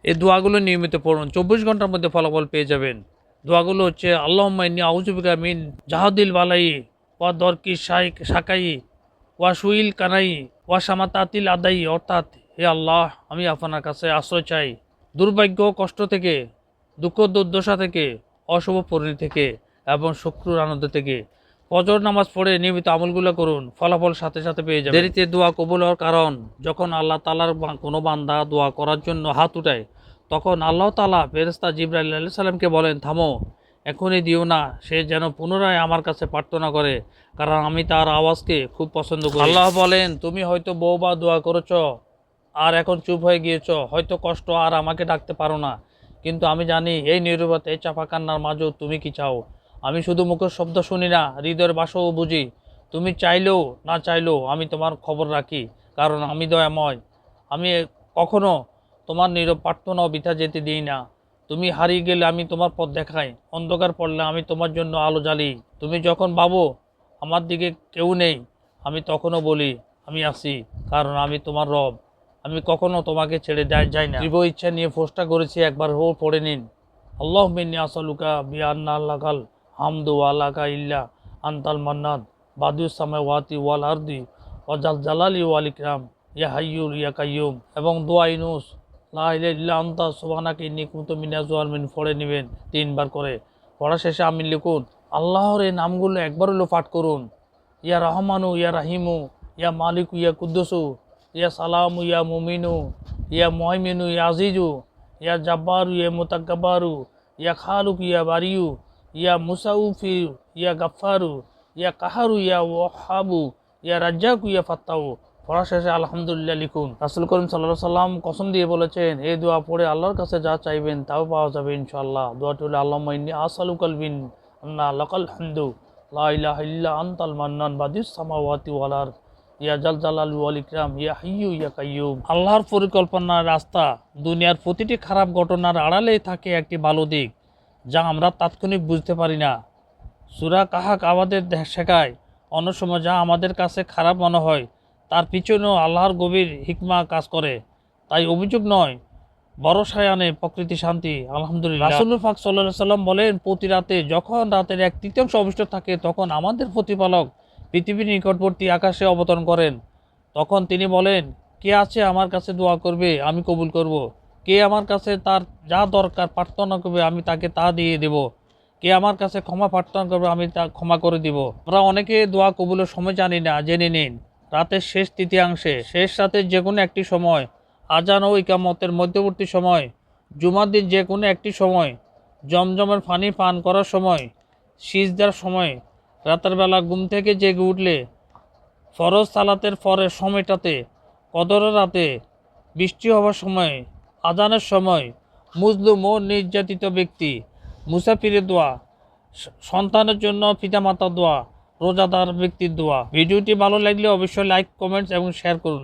এই দোয়াগুলো নিয়মিত পড়ুন, 24 ঘন্টার মধ্যে ফলাফল পেয়ে যাবেন। দোয়াগুলো হচ্ছে আল্লাহুম্মা ইন্নী আউযু বিকা মিন জাহাদিল বালাই ওয়া দরকি শাকাই ওয়া সুইল কানাই ওয়া শামাতাতিল আদাই, অর্থাৎ হে আল্লাহ, আমি আপনার কাছে আশ্রয় চাই দুর্ভাগ্য কষ্ট থেকে, দুঃখ দুর্দশা থেকে, অশুভ পরিণতি থেকে এবং শত্রুর আনন্দ থেকে। ফজর নামাজ পড়ে নিয়মিত আমলগুলো করুন, ফলাফল সাথে সাথে পেয়ে যাবেন। দেরিতে দোয়া কবুল হওয়ার কারণ, যখন আল্লাহ তাআলার কোনো বান্দা দোয়া করার জন্য হাত উঠায়, তখন আল্লাহ তাআলা ফেরেশতা জিবরাইল আলাইহিস সালামকে বলেন, থামো, এখনই দিও না, সে যেন পুনরায় আমার কাছে প্রার্থনা করে, কারণ আমি তার আওয়াজকে খুব পছন্দ করি। আল্লাহ বলেন, তুমি হয়তো বহুবার দোয়া করেছ আর এখন চুপ হয়ে গিয়েছ, হয়তো কষ্ট আর আমাকে ডাকতে পারো না, কিন্তু আমি জানি এই নীরবতা, এই চাপা কান্নার মাঝেও তুমি কি চাও। আমি শুধু মুখের শব্দ শুনি না, হৃদয়ের বাসাও বুঝি। তুমি চাইলেও না চাইলেও আমি তোমার খবর রাখি, কারণ আমি দয়াময়। আমি কখনো তোমার নীরব প্রার্থনাও বৃথা যেতে দিই না। তুমি হারিয়ে গেলে আমি তোমার পথ দেখাই, অন্ধকার পড়লে আমি তোমার জন্য আলো জ্বালি। তুমি যখন ভাবো আমার দিকে কেউ নেই, আমি তখনও বলি আমি আছি, কারণ আমি তোমার রব। আমি কখনো তোমাকে ছেড়ে যাই না। তীব্র ইচ্ছা নিয়ে পোস্টটা করেছি, একবার পড়ে নিন। আল্লাহুম্মা ইন্নী আসআলুকা বিআন্না লাকাল হামদু ওয়া লাকা ইল্লা আনতাল মান্নান বাদিউস সামাওয়াতি ওয়াল আরদি ওয়া জাল জালালি ওয়াল ইকরাম ইয়া হাইয়্যু ইয়া কাইয়্যুম এবং দোয়া ইউনূস লা ইলাহা ইল্লা আনতা সুবহানাকা ইন্নী কুনতু মিনাজ জালিমিন পড়ে নেবেন 3 বার করে। পড়া শেষে আমিন লিখুন। আল্লাহর এই নামগুলো একবার হলো পাঠ করুন। ইয়া রহমানু ইয়া রাহিমু ইয়া মালিকু ইয়া কুদ্দুসু ইয়া সালামু ইয়া মুমিনু ইয়া মুহাইমিনু ইয়া আজিজু ইয়া জাব্বারু ইয়া মুতাকাব্বারু ইয়া খালুক ইয়া বারিউ ইয়া মুসাউফি ইয়া গাফফারু ইয়া কাহারু ইয়া ওয়াহাবু ইয়া রাজ্জাকু ইয়া ফাত্তাহু। পড়া শেষে আলহামদুলিল্লাহ লিখুন। রাসূল করিম সাল্লাল্লাহু আলাইহি সাল্লাম কসম দিয়ে বলেছেন, এই দোয়া পড়ে আল্লাহর কাছে যা চাইবেন তাও পাওয়া যাবে ইনশাআল্লাহ। দোয়াটি হলো আল্লাহুম্মা ইন্নী আসআলুকাল বিন আন্না লাকাল হামদু লা ইলাহা ইল্লা আনতাল মান্নান বাদিউস সামাওয়াতি ওয়াল আরদ ইয়া জাল জালালি ওয়াল ইকরাম ইয়া হাইয়্যু ইয়া কাইয়্যুম। আল্লাহর পরিকল্পনার রাস্তা, দুনিয়ার প্রতিটি খারাপ ঘটনার আড়ালেই থাকে একটি ভালো দিক, যা আমরা তাৎক্ষণিক বুঝতে পারি না। সূরা কাহাফ আমাদের শেখায়, অন্য সময় যা আমাদের কাছে খারাপ মনে হয় তার পিছনেও আল্লাহর গভীর হিকমা কাজ করে। তাই অভিযোগ নয়, ভরসায় আনে প্রকৃতি শান্তি। আলহামদুলিল্লাহ। রাসূল পাক সাল্লাল্লাহু আলাইহি সাল্লাম বলেন, প্রতি রাতে যখন রাতের 1/3 অবশিষ্ট থাকে, তখন আমাদের প্রতিপালক পৃথিবীর নিকটবর্তী আকাশে অবতরণ করেন। তখন তিনি বলেন, কে আছে আমার কাছে দোয়া করবে, আমি কবুল করব। কে আমার কাছে তার যা দরকার প্রার্থনা করবে, আমি তাকে তা দিয়ে দেব। কে আমার কাছে ক্ষমা প্রার্থনা করবে, আমি তা ক্ষমা করে দিব। আমরা অনেকে দোয়া কবুলের সময় জানি না, জেনে নিন। রাতের শেষ তৃতীয়াংশে, শেষ রাতের যে কোনো একটি সময়, আজান ও ইকামতের মধ্যবর্তী সময়, জুমার দিন যে কোনো একটি সময়, জমজমের পানি পান করার সময়, সিজদার সময়, রাতের বেলা ঘুম থেকে জেগে উঠলে, ফরজ সালাতের পরের সময়টাতে, কদরের রাতে, বৃষ্টি হওয়ার সময়, আজানের সময়, মুজলুম ও নির্যাতিত ব্যক্তি, মুসাফিরের দোয়া, সন্তানের জন্য পিতামাতার দোয়া, রোজাদার ব্যক্তির দোয়া। ভিডিওটি ভালো লাগলে অবশ্যই লাইক, কমেন্টস এবং শেয়ার করুন।